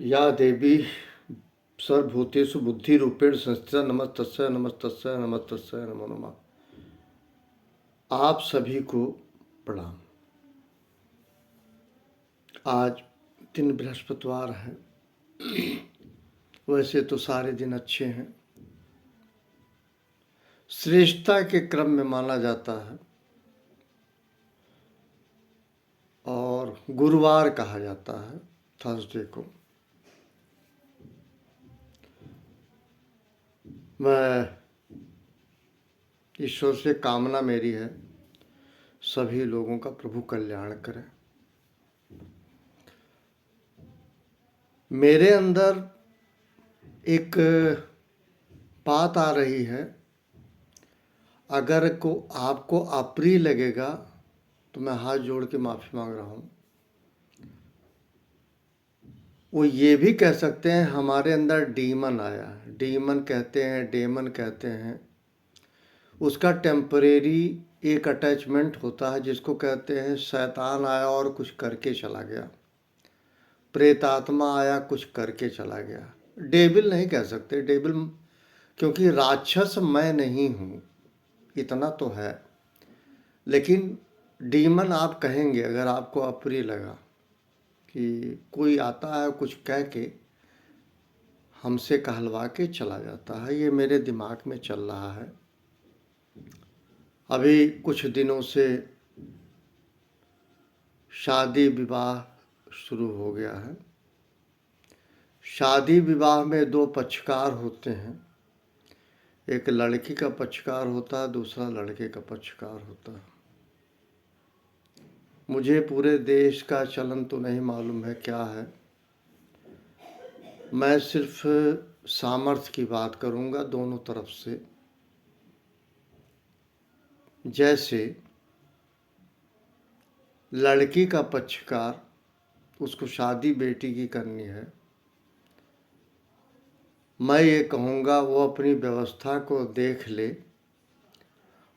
या देवी सर्वभूतेषु बुद्धिरूपेण संस्थिता नमस्तस्यै नमस्तस्यै नमस्तस्यै नमो नमः। आप सभी को प्रणाम। आज दिन बृहस्पतिवार है। वैसे तो सारे दिन अच्छे हैं। श्रेष्ठता के क्रम में माना जाता है और गुरुवार कहा जाता है थर्सडे को। मैं ईश्वर से कामना मेरी है सभी लोगों का प्रभु कल्याण करें। मेरे अंदर एक बात आ रही है, अगर को आपको अप्रिय लगेगा तो मैं हाथ जोड़ के माफ़ी मांग रहा हूँ। वो ये भी कह सकते हैं हमारे अंदर डीमन आया, डीमन कहते हैं, डेमन कहते हैं। उसका टेम्परेरी एक अटैचमेंट होता है जिसको कहते हैं शैतान आया और कुछ करके चला गया, प्रेतात्मा आया कुछ करके चला गया। डेविल नहीं कह सकते, डेविल क्योंकि राक्षस मैं नहीं हूँ, इतना तो है। लेकिन डीमन आप कहेंगे अगर आपको अप्रिय लगा कि कोई आता है कुछ कह के हमसे कहलवा के चला जाता है। ये मेरे दिमाग में चल रहा है। अभी कुछ दिनों से शादी विवाह शुरू हो गया है। शादी विवाह में दो पक्षकार होते हैं, एक लड़की का पक्षकार होता है, दूसरा लड़के का पक्षकार होता है। मुझे पूरे देश का चलन तो नहीं मालूम है क्या है, मैं सिर्फ सामर्थ्य की बात करूंगा दोनों तरफ से। जैसे लड़की का पक्षकार, उसको शादी बेटी की करनी है, मैं ये कहूँगा वो अपनी व्यवस्था को देख ले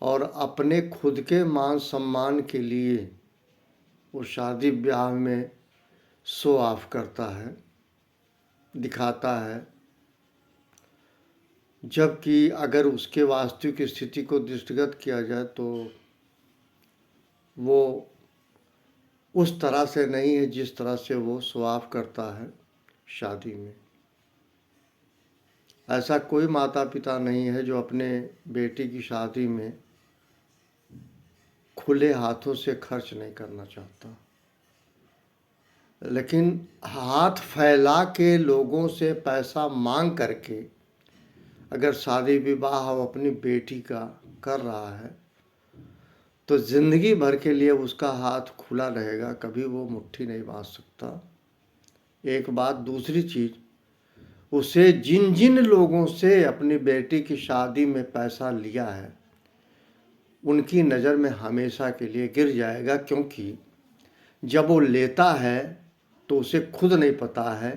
और अपने खुद के मान सम्मान के लिए वो शादी ब्याह में शो ऑफ करता है, दिखाता है। जबकि अगर उसके वास्तविक स्थिति को दृष्टिगत किया जाए तो वो उस तरह से नहीं है जिस तरह से वो शो ऑफ करता है शादी में। ऐसा कोई माता पिता नहीं है जो अपने बेटी की शादी में खुले हाथों से खर्च नहीं करना चाहता। लेकिन हाथ फैला के लोगों से पैसा मांग करके अगर शादी विवाह वो अपनी बेटी का कर रहा है तो ज़िंदगी भर के लिए उसका हाथ खुला रहेगा, कभी वो मुट्ठी नहीं बांध सकता। एक बात। दूसरी चीज़, उसे जिन जिन लोगों से अपनी बेटी की शादी में पैसा लिया है उनकी नज़र में हमेशा के लिए गिर जाएगा, क्योंकि जब वो लेता है तो उसे खुद नहीं पता है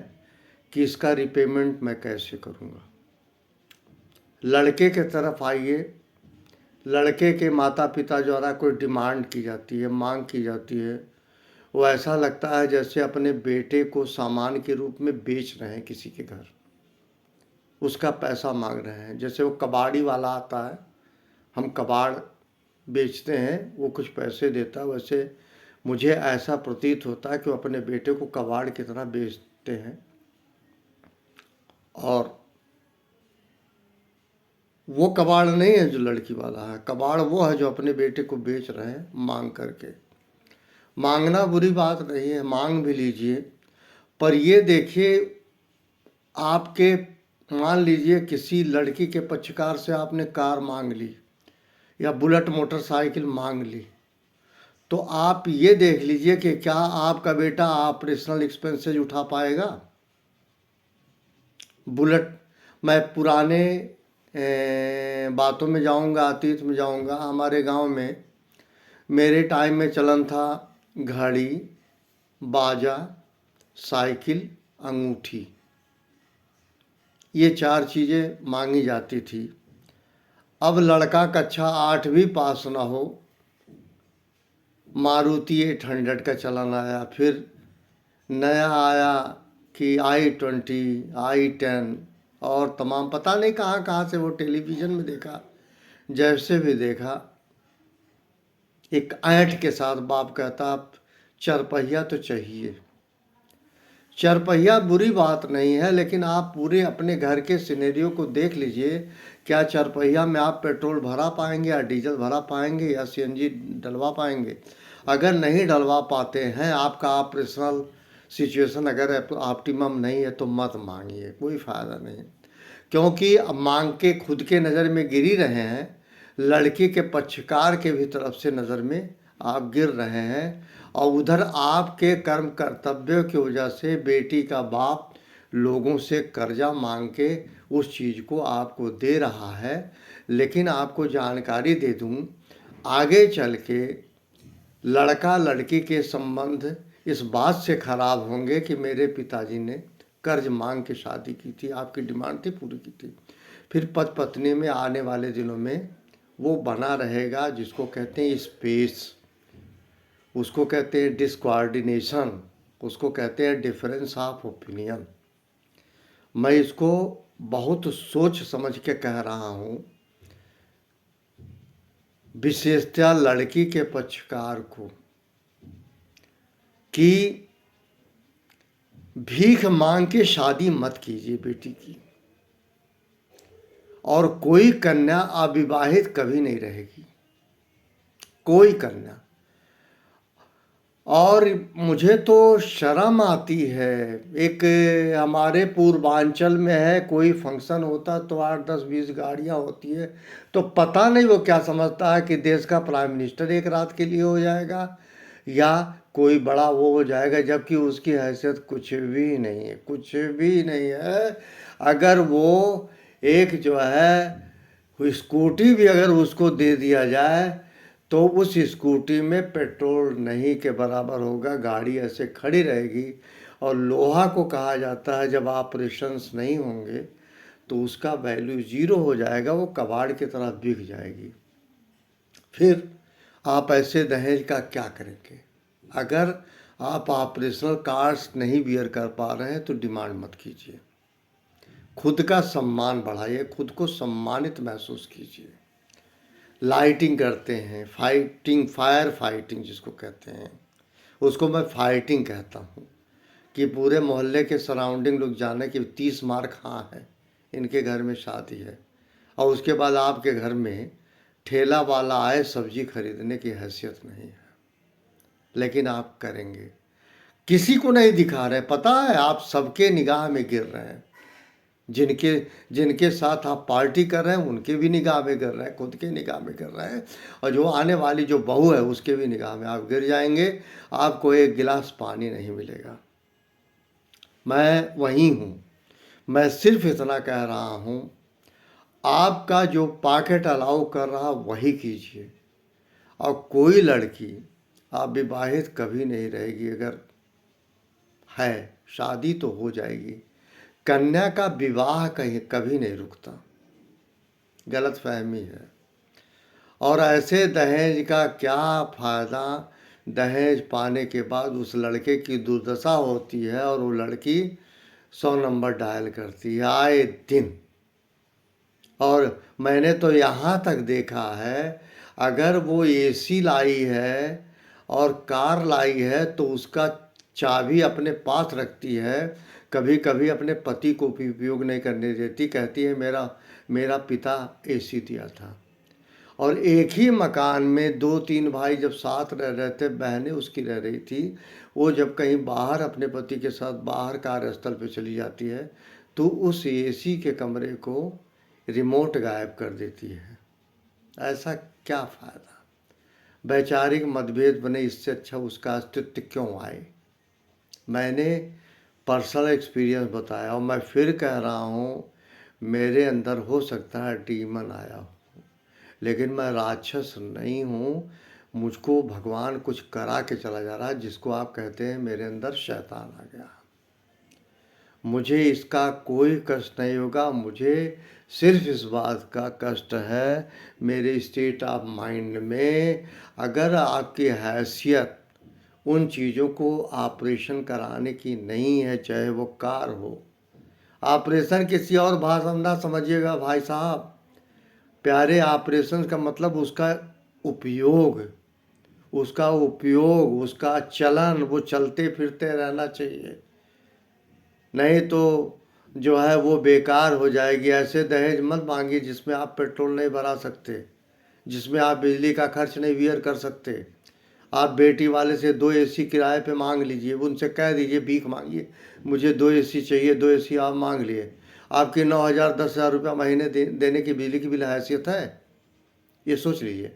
कि इसका रिपेमेंट मैं कैसे करूँगा। लड़के के तरफ आइए, लड़के के माता पिता द्वारा कोई डिमांड की जाती है, मांग की जाती है, वो ऐसा लगता है जैसे अपने बेटे को सामान के रूप में बेच रहे हैं किसी के घर, उसका पैसा मांग रहे हैं। जैसे वो कबाड़ी वाला आता है, हम कबाड़ बेचते हैं, वो कुछ पैसे देता है, वैसे मुझे ऐसा प्रतीत होता है कि वो अपने बेटे को कबाड़ की तरह बेचते हैं। और वो कबाड़ नहीं है जो लड़की वाला है, कबाड़ वो है जो अपने बेटे को बेच रहे हैं मांग करके। मांगना बुरी बात नहीं है, मांग भी लीजिए, पर ये देखिए आपके, मान लीजिए किसी लड़की के पक्षकार से आपने कार मांग ली या बुलेट मोटरसाइकिल मांग ली, तो आप ये देख लीजिए कि क्या आपका बेटा ऑपरेशनल एक्सपेंसेस उठा पाएगा। बुलेट, मैं पुराने बातों में जाऊंगा, अतीत में जाऊंगा। हमारे गांव में मेरे टाइम में चलन था घड़ी, बाजा, साइकिल, अंगूठी, ये चार चीज़ें मांगी जाती थी। अब लड़का कक्षा 8वीं पास ना हो, मारुति 800 का चलन आया, फिर नया आया कि i20, i10 और तमाम पता नहीं कहाँ कहाँ से वो टेलीविज़न में देखा, जैसे भी देखा, एक ऐंठ के साथ बाप कहता चरपहिया तो चाहिए। चरपहिया बुरी बात नहीं है, लेकिन आप पूरे अपने घर के सिनेरियो को देख लीजिए। क्या चरपहिया में आप पेट्रोल भरा पाएंगे या डीजल भरा पाएंगे या सीएनजी डलवा पाएंगे? अगर नहीं डलवा पाते हैं, आपका ऑपरेशनल सिचुएशन अगर ऑप्टिमम नहीं है तो मत मांगिए, कोई फ़ायदा नहीं। क्योंकि अब मांग के खुद के नज़र में गिर ही रहे हैं, लड़की के पक्षकार के भी तरफ से नज़र में आप गिर रहे हैं, और उधर आपके कर्म कर्तव्यों की वजह से बेटी का बाप लोगों से कर्जा मांग के उस चीज़ को आपको दे रहा है। लेकिन आपको जानकारी दे दूं, आगे चल के लड़का लड़की के संबंध इस बात से खराब होंगे कि मेरे पिताजी ने कर्ज मांग के शादी की थी, आपकी डिमांड थी, पूरी की थी। फिर पति पत्नी में आने वाले दिनों में वो बना रहेगा जिसको कहते हैं स्पेस, उसको कहते हैं डिसकोऑर्डिनेशन, उसको कहते हैं डिफरेंस ऑफ ओपिनियन। मैं इसको बहुत सोच समझ के कह रहा हूँ, विशेषतः लड़की के पक्षकार को, कि भीख मांग के शादी मत कीजिए बेटी की, और कोई कन्या अविवाहित कभी नहीं रहेगी, कोई कन्या। और मुझे तो शर्म आती है, एक हमारे पूर्वांचल में है, कोई फंक्शन होता तो 8-10-20 गाड़ियाँ होती है, तो पता नहीं वो क्या समझता है कि देश का प्राइम मिनिस्टर एक रात के लिए हो जाएगा या कोई बड़ा वो हो जाएगा, जबकि उसकी हैसियत कुछ भी नहीं है, कुछ भी नहीं है। अगर वो एक जो है स्कूटी भी अगर उसको दे दिया जाए तो उस स्कूटी में पेट्रोल नहीं के बराबर होगा, गाड़ी ऐसे खड़ी रहेगी। और लोहा को कहा जाता है जब ऑपरेशंस नहीं होंगे तो उसका वैल्यू ज़ीरो हो जाएगा, वो कबाड़ की तरह बिक जाएगी। फिर आप ऐसे दहेज का क्या करेंगे? अगर आप ऑपरेशनल कार्ड्स नहीं बियर कर पा रहे हैं तो डिमांड मत कीजिए, खुद का सम्मान बढ़ाइए, खुद को सम्मानित महसूस कीजिए। लाइटिंग करते हैं, फाइटिंग, फायर फाइटिंग जिसको कहते हैं, उसको मैं फाइटिंग कहता हूँ, कि पूरे मोहल्ले के सराउंडिंग लोग जाने कि 30 मार्क हाँ है, इनके घर में शादी है, और उसके बाद आपके घर में ठेला वाला आए सब्जी खरीदने की हैसियत नहीं है, लेकिन आप करेंगे। किसी को नहीं दिखा रहे, पता है आप सबके निगाह में गिर रहे हैं, जिनके जिनके साथ आप पार्टी कर रहे हैं उनके भी निगाह में गिर रहे हैं, खुद के निगाह में गिर रहे हैं, और जो आने वाली जो बहू है उसके भी निगाह में आप गिर जाएंगे। आपको एक गिलास पानी नहीं मिलेगा। मैं वही हूँ, मैं सिर्फ इतना कह रहा हूँ, आपका जो पॉकेट अलाउ कर रहा वही कीजिए। और कोई लड़की अविवाहित कभी नहीं रहेगी, अगर है शादी तो हो जाएगी। कन्या का विवाह कहीं कभी नहीं रुकता, गलत फहमी है। और ऐसे दहेज का क्या फ़ायदा? दहेज पाने के बाद उस लड़के की दुर्दशा होती है और वो लड़की 100 नंबर डायल करती है आए दिन। और मैंने तो यहाँ तक देखा है, अगर वो एसी लाई है और कार लाई है तो उसका चाबी अपने पास रखती है, कभी कभी अपने पति को भी उपयोग नहीं करने देती, कहती है मेरा पिता एसी दिया था। और एक ही मकान में 2-3 भाई जब साथ रह रहे थे, बहनें उसकी रह रही थी, वो जब कहीं बाहर अपने पति के साथ बाहर कार्यस्थल पे चली जाती है तो उस एसी के कमरे को रिमोट गायब कर देती है। ऐसा क्या फ़ायदा? वैचारिक मतभेद बने, इससे अच्छा उसका अस्तित्व क्यों आए? मैंने पर्सनल एक्सपीरियंस बताया और मैं फिर कह रहा हूँ, मेरे अंदर हो सकता है डीमन आया हो, लेकिन मैं राक्षस नहीं हूँ। मुझको भगवान कुछ करा के चला जा रहा है, जिसको आप कहते हैं मेरे अंदर शैतान आ गया। मुझे इसका कोई कष्ट नहीं होगा, मुझे सिर्फ इस बात का कष्ट है मेरे स्टेट ऑफ माइंड में, अगर आपकी हैसियत उन चीज़ों को ऑपरेशन कराने की नहीं है, चाहे वो कार हो। ऑपरेशन किसी और भाषा में ना समझिएगा भाई साहब प्यारे, ऑपरेशन का मतलब उपयोग उसका चलन, वो चलते फिरते रहना चाहिए, नहीं तो जो है वो बेकार हो जाएगी। ऐसे दहेज मत मांगिए जिसमें आप पेट्रोल नहीं भरा सकते, जिसमें आप बिजली का खर्च नहीं बियर कर सकते। आप बेटी वाले से 2 एसी किराए पे मांग लीजिए, उनसे कह दीजिए भीख मांगिए, मुझे 2 एसी चाहिए, 2 एसी आप मांग लिए। आपके 9,000 10,000 रुपया महीने देने की बिजली की बिल हैसियत है? ये सोच लीजिए।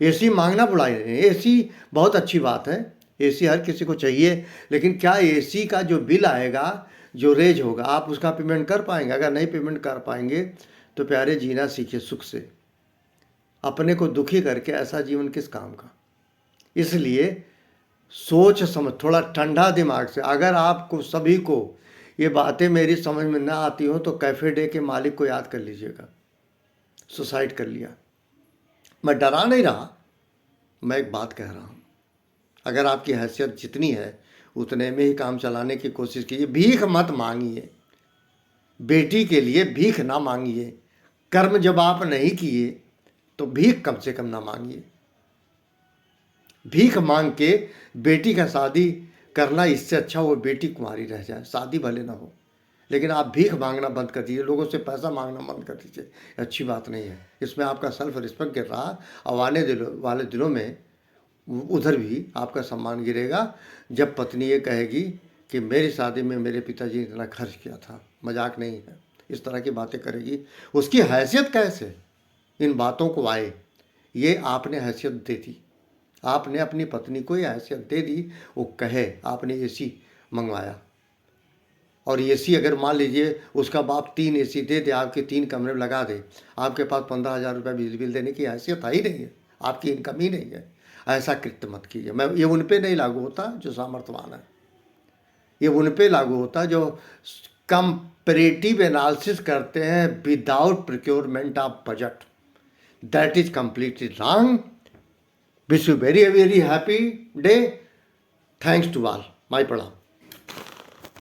एसी मांगना बुराई नहीं है, एसी बहुत अच्छी बात है, एसी हर किसी को चाहिए, लेकिन क्या एसी का जो बिल आएगा, जो रेज होगा, आप उसका पेमेंट कर पाएंगे? अगर नहीं पेमेंट कर पाएंगे तो प्यारे जीना सीखिए सुख से। अपने को दुखी करके ऐसा जीवन किस काम का? इसलिए सोच समझ, थोड़ा ठंडा दिमाग से, अगर आपको सभी को ये बातें मेरी समझ में ना आती हो तो कैफ़े डे के मालिक को याद कर लीजिएगा, सुसाइड कर लिया। मैं डरा नहीं रहा, मैं एक बात कह रहा हूँ, अगर आपकी हैसियत जितनी है उतने में ही काम चलाने की कोशिश कीजिए। भीख मत मांगिए, बेटी के लिए भीख ना मांगिए। कर्म जब आप नहीं किए तो भीख कम से कम ना मांगिए। भीख मांग के बेटी का शादी करना, इससे अच्छा वो बेटी कुंवारी रह जाए, शादी भले ना हो, लेकिन आप भीख मांगना बंद कर दीजिए, लोगों से पैसा मांगना बंद कर दीजिए। अच्छी बात नहीं है, इसमें आपका सेल्फ रिस्पेक्ट गिर रहा, और आने वाले दिनों में उधर भी आपका सम्मान गिरेगा, जब पत्नी ये कहेगी कि मेरी शादी में मेरे पिताजी ने इतना खर्च किया था, मजाक नहीं है, इस तरह की बातें करेगी। उसकी हैसियत कैसे इन बातों को आए, ये आपने हैसियत दे दी, आपने अपनी पत्नी को ये हैसियत दे दी, वो कहे आपने एसी मंगवाया, और एसी अगर मान लीजिए उसका बाप 3 एसी दे दे, आपके 3 कमरे में लगा दे, आपके पास 15,000 रुपये बिजली बिल देने की हैसियत ही नहीं है, आपकी इनकम ही नहीं है। ऐसा कृत्य मत कीजिए। मैं ये उन पे नहीं लागू होता जो सामर्थ्यवान है, ये उन पे लागू होता जो कंपैरेटिव एनालिसिस करते हैं without procurement of budget. That is completely wrong. Wish you very very happy day. Thanks to all. My प्रणाम।